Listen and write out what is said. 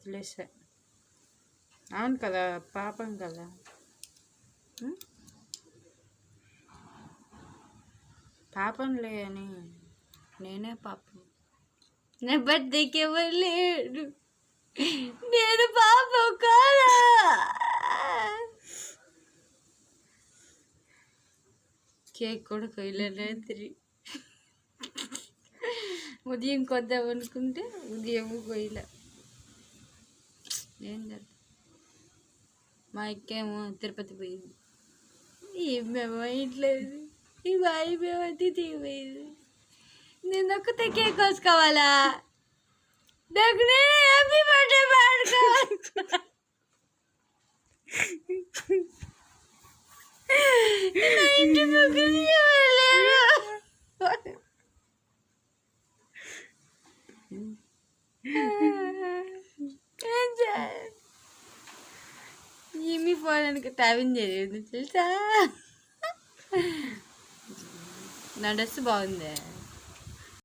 వదిలేసా. అవును కదా, పాపం కదా. పాపంలే అని నేనే పాపం. నా బర్త్డేకి ఎవరు లేడు, నేను పాపం కాదా? కేక్ కూడా కొయ్యలేదు రాత్రి. ఉదయం కొద్దాం అనుకుంటే ఉదయం కొయ్యలే. ఏం కదా, మా అక్కేమో తిరుపతి పోయింది. ఏమేమో ఇంట్లేదు, ఈ బాయి మేము దిగిపోయింది. నేను ఒక్కతే కేక్ కోసుకోవాలా? నాకు నేను హ్యాపీ బర్త్డే పాడుకోవాలి. ఇంటి పక్కన ఎవరు ఏమి ఫోన్ అనుకు ట్యావింగ్ చేయలేదు తెలుసా. నా డ్రెస్ బాగుంది.